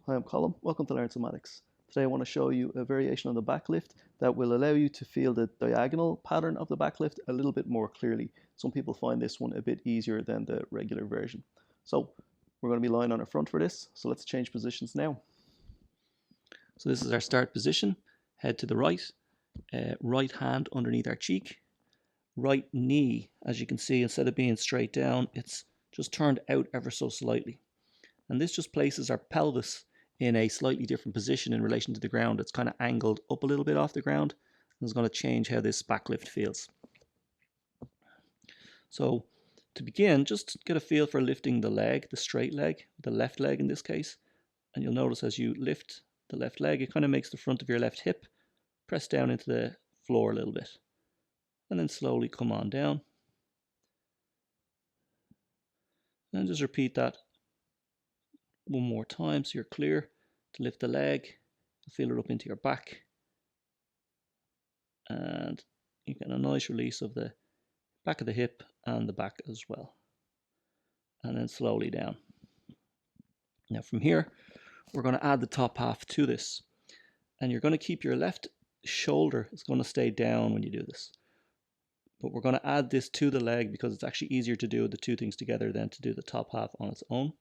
Hi, I'm Colin. Welcome to Learn Somatics. Today I want to show you a variation on the back lift that will allow you to feel the diagonal pattern of the back lift a little bit more clearly. Some people find this one a bit easier than the regular version. So we're going to be lying on our front for this, so let's change positions now. So this is our start position. Head to the right, right hand underneath our cheek, right knee, as you can see, instead of being straight down, it's just turned out ever so slightly. And this just places our pelvis in a slightly different position in relation to the ground. It's kind of angled up a little bit off the ground. And it's going to change how this back lift feels. So to begin, just get a feel for lifting the leg, the straight leg, the left leg in this case. And you'll notice as you lift the left leg, it kind of makes the front of your left hip press down into the floor a little bit. And then slowly come on down. And just repeat that one more time so you're clear to lift the leg, feel it up into your back, and you get a nice release of the back of the hip and the back as well, and then slowly down. Now from here we're going to add the top half to this, and you're going to keep your left shoulder, it's going to stay down when you do this, but we're going to add this to the leg because it's actually easier to do the two things together than to do the top half on its own.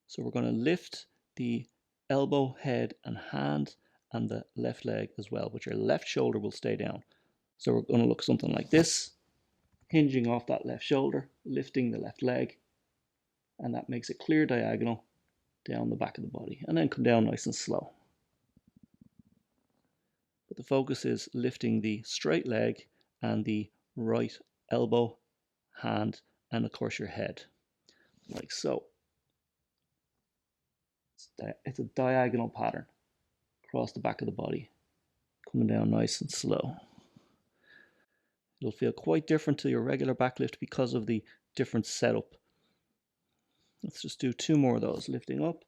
So we're going to lift the elbow, head and hand and the left leg as well, but your left shoulder will stay down. So we're going to look something like this, hinging off that left shoulder, lifting the left leg, and that makes a clear diagonal down the back of the body, and then come down nice and slow. But the focus is lifting the straight leg and the right elbow, hand, and of course your head, like so. It's a diagonal pattern across the back of the body, coming down nice and slow. It'll feel quite different to your regular back lift because of the different setup. Let's just do two more of those, lifting up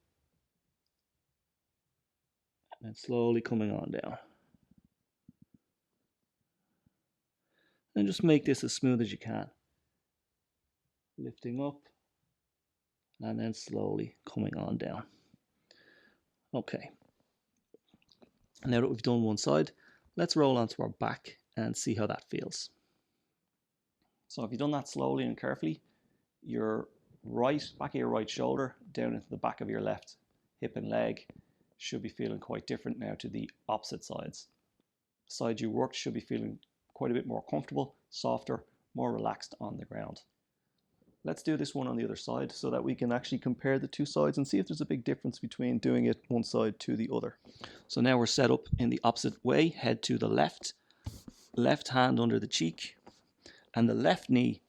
and slowly coming on down. And just make this as smooth as you can. Lifting up and then slowly coming on down. Okay. Now that we've done one side, let's roll onto our back and see how that feels. So if you've done that slowly and carefully, your back of your right shoulder down into the back of your left hip and leg should be feeling quite different now to the opposite sides. The side you worked should be feeling quite a bit more comfortable, softer, more relaxed on the ground. Let's do this one on the other side so that we can actually compare the two sides and see if there's a big difference between doing it one side to the other. So now we're set up in the opposite way, head to the left, left hand under the cheek, and the left knee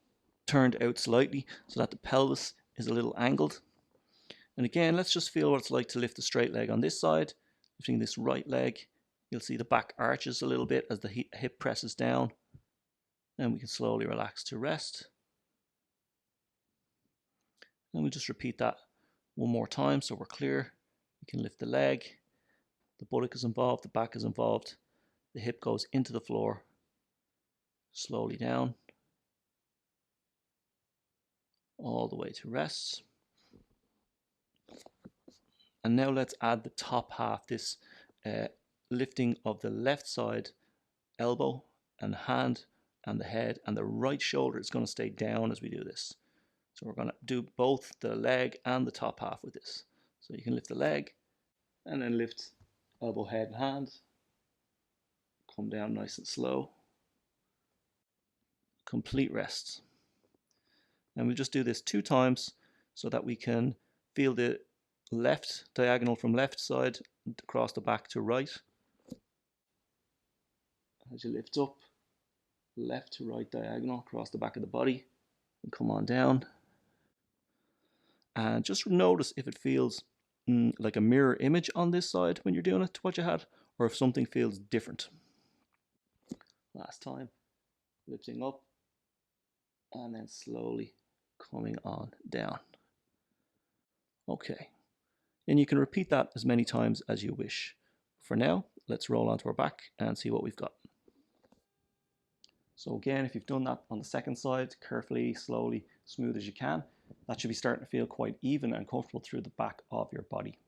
turned out slightly so that the pelvis is a little angled. And again, let's just feel what it's like to lift the straight leg on this side. Lifting this right leg, you'll see the back arches a little bit as the hip presses down. And we can slowly relax to rest. And we just repeat that one more time so we're clear. You can lift the leg, the buttock is involved, the back is involved, the hip goes into the floor, slowly down, all the way to rest. And now let's add the top half, this lifting of the left side elbow and hand and the head, and the right shoulder is going to stay down as we do this. So we're going to do both the leg and the top half with this. So you can lift the leg and then lift elbow, head and hand. Come down nice and slow. Complete rest. And we'll just do this 2 times so that we can feel the left diagonal from left side across the back to right. As you lift up, left to right diagonal across the back of the body, and come on down. And just notice if it feels like a mirror image on this side when you're doing it to what you had, or if something feels different. Last time, lifting up and then slowly coming on down. Okay, and you can repeat that as many times as you wish. For now, let's roll onto our back and see what we've got. So again, if you've done that on the second side, carefully, slowly, smooth as you can, that should be starting to feel quite even and comfortable through the back of your body.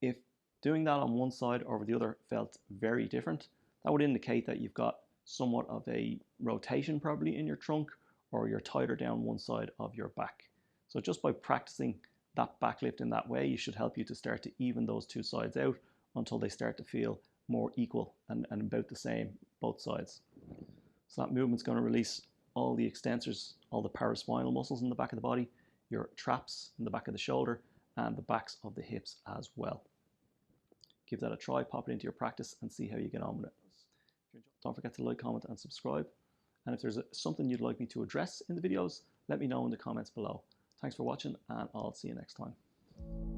If doing that on one side over the other felt very different, that would indicate that you've got somewhat of a rotation probably in your trunk, or you're tighter down one side of your back. So just by practicing that back lift in that way, you should help you to start to even those two sides out until they start to feel more equal and about the same both sides. So that movement's going to release all the extensors, all the paraspinal muscles in the back of the body, your traps in the back of the shoulder, and the backs of the hips as well. Give that a try, pop it into your practice, and see how you get on with it. Don't forget to like, comment, and subscribe. And if there's something you'd like me to address in the videos, let me know in the comments below. Thanks for watching, and I'll see you next time.